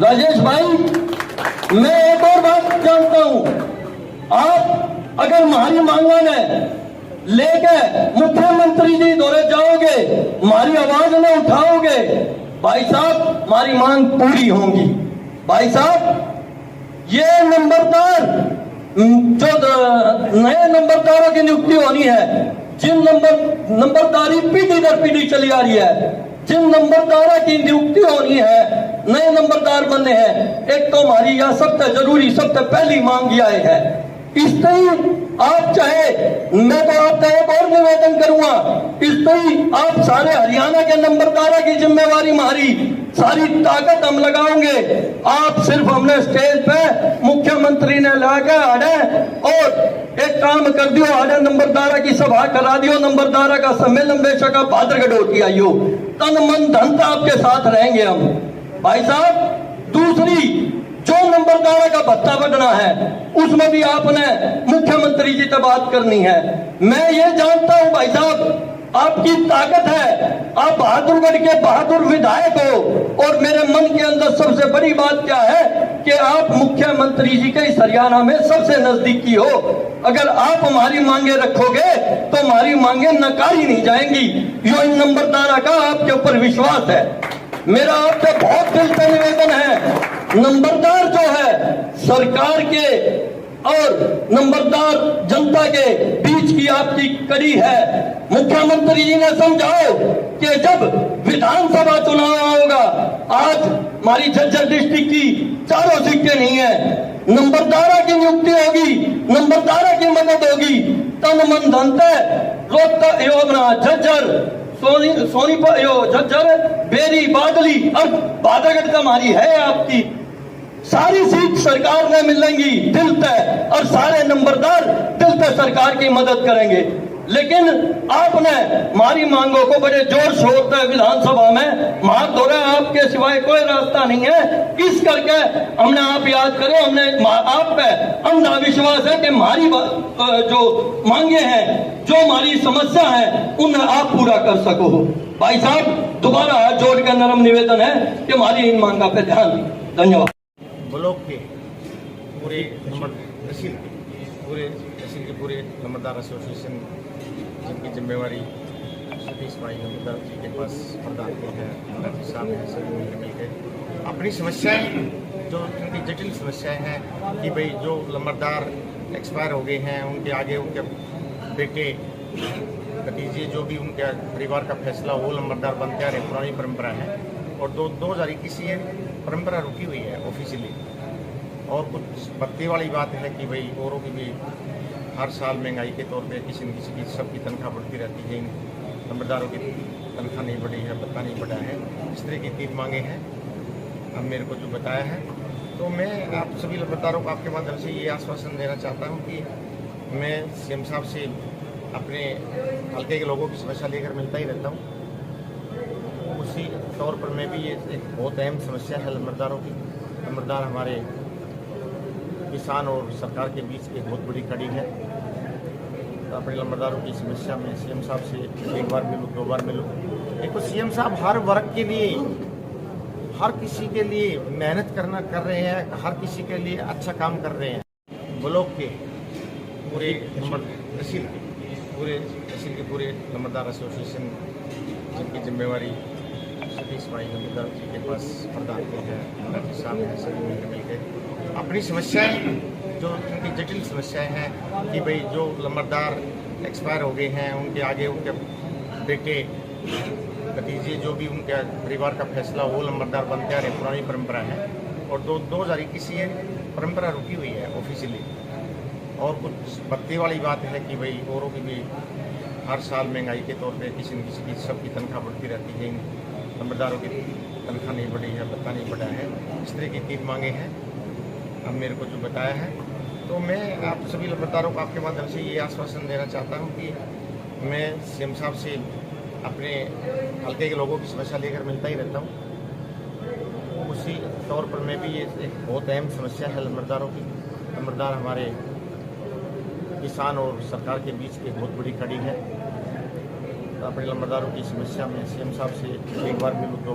राजेश भाई, मैं एक और बात जानता हूं, आप अगर हमारी मांगा ने लेके मुख्यमंत्री जी दौरे जाओगे, हमारी आवाज न उठाओगे, भाई साहब हमारी मांग पूरी होंगी। भाई साहब ये नंबरदार जो नए नंबरदारों की नियुक्ति होनी है, जिन नंबरदारी पीढ़ी दर पीढ़ी चली आ रही है, जिन नंबरदारों की नियुक्ति होनी है, नए नंबरदार बनने हैं, एक तो हमारी यह सबसे जरूरी सबसे पहली मांग यह है। इसलिए आप चाहे, मैं तो आपका एक और निवेदन करूंगा, इसलिए आप सारे हरियाणा के नंबरदारों की जिम्मेवारी हमारी सारी ताकत हम लगाओगे। आप सिर्फ हमने स्टेज पे मुख्यमंत्री ने लाके आड़े और एक काम कर दियो, आड़े नंबरदारा की सभा करा दियो, नंबरदारा का सम्मेलन बेशक आप भाद्रगढ़ की आइयो, तन मन धन से आपके साथ रहेंगे हम। भाई साहब दूसरी जो नंबरदारा का भत्ता बढ़ना है, उसमें भी आपने मुख्यमंत्री जी से बात करनी है। मैं ये जानता हूं भाई साहब, आपकी ताकत है, आप बहादुरगढ़ के बहादुर विधायक हो, और मेरे मन के अंदर सबसे बड़ी बात क्या है कि आप मुख्यमंत्री जी के इस हरियाणा में सबसे नजदीकी हो। अगर आप हमारी मांगे रखोगे तो हमारी मांगे नकारी नहीं जाएंगी। यो इन नंबरदारा का आपके ऊपर विश्वास है। मेरा आपसे बहुत दिल से निवेदन है, नंबरदार जो है सरकार के और नंबरदार जनता के बीच की आपकी कड़ी है। मुख्यमंत्री जी ने समझाओ कि जब विधानसभा चुनाव होगा, आज हमारी झज्जर डिस्ट्रिक्ट की चारों सीटें नहीं है, नंबरदारा की नियुक्ति होगी, नंबरदारा की मदद होगी, तन मन धन से रोहतक योजना झज्जर सोनीपत झज्जर बेरी बादली और भाद्रगढ़ का हमारी है, आपकी सारी सीट सरकार में मिलेंगी दिल तय, और सारे नंबरदार दिल तय सरकार की मदद करेंगे। लेकिन आपने हमारी मांगों को बड़े जोर शोर से विधानसभा में मार दो रहे, आपके सिवाय कोई रास्ता नहीं है। इस करके हमने आप याद करो, हमने आप पे अंधा विश्वास है कि हमारी जो मांगे हैं, जो हमारी समस्या है, उन्हें आप पूरा कर सको। भाई साहब दोबारा हाथ जोड़ कर नरम निवेदन है कि हमारी इन मांगा पे ध्यान दें। धन्यवाद। ब्लॉक के पूरे तहसील के पूरे नंबरदार एसोसिएशन, जिनकी जिम्मेवारी सतीश भाई नंबरदार जी के पास प्रदान की है, राजीव साहब हैं, सभी मिलकर अपनी समस्याएं जो उनकी जटिल समस्याएं हैं कि भाई जो नंबरदार एक्सपायर हो गए हैं, उनके आगे उनके बेटे भतीजे जो भी उनके परिवार का फैसला वो नंबरदार बनते आ रहे, पुरानी परंपरा है। और 2021 से परंपरा रुकी हुई है ऑफिशियली। और कुछ भत्ते वाली बात है कि भाई औरों की भी हर साल महंगाई के तौर पे किसी न किसी की सबकी तनख्वाह बढ़ती रहती है, नंबरदारों की तनख्वाह नहीं बढ़ी है, भत्ता नहीं बढ़ा है, इस तरह की 3 मांगे हैं। अब मेरे को जो बताया है, तो मैं आप सभी नंबरदारों को आपके माध्यम से ये आश्वासन देना चाहता हूँ कि मैं सीएम साहब से अपने हल्के के लोगों की समस्या लेकर मिलता ही रहता हूँ। उसी तौर पर मैं भी ये एक बहुत अहम समस्या है नंबरदारों की। नंबरदार हमारे किसान और सरकार के बीच एक बहुत बड़ी कड़ी है। तो अपने नंबरदारों की समस्या में सीएम साहब से एक बार मिलूँ, 2 बार मिलूँ। देखो सीएम साहब हर वर्ग के लिए, हर किसी के लिए मेहनत कर रहे हैं, हर किसी के लिए अच्छा काम कर रहे हैं। ब्लॉक के पूरे तहसील के पूरे नंबरदार एसोसिएशन, जिनकी जिम्मेवारी सतीश भाई नंबरदार जी के पास प्रदान की है, राजीव साहब हैं, सभी मिलकर अपनी समस्याएं जो उनकी जटिल समस्याएं हैं कि भाई जो नंबरदार एक्सपायर हो गए हैं, उनके आगे उनके बेटे भतीजे जो भी उनके परिवार का फैसला वो नंबरदार बनते आ रहे, पुरानी परंपरा है। और 2021 से परंपरा रुकी हुई है ऑफिशियली। और कुछ भत्ते वाली बात है कि भाई औरों की भी हर साल महंगाई के तौर पे किसी न किसी की सबकी तनख्वाह बढ़ती रहती है, नंबरदारों की तनख्वाह नहीं बढ़ी है, भत्ता नहीं बढ़ा है, इस तरह की 3 मांगे हैं। अब मेरे को जो बताया है, तो मैं आप सभी नंबरदारों को आपके माध्यम से ये आश्वासन देना चाहता हूँ कि मैं सीएम साहब से अपने हल्के के लोगों की समस्या लेकर मिलता ही रहता हूँ। उसी तौर पर मैं भी ये एक बहुत अहम समस्या है नंबरदारों की। नंबरदार हमारे किसान और सरकार के बीच एक बहुत बड़ी कड़ी है। तो अपने नंबरदारों की समस्या में सीएम साहब से एक बार मिलूँ, 2 बार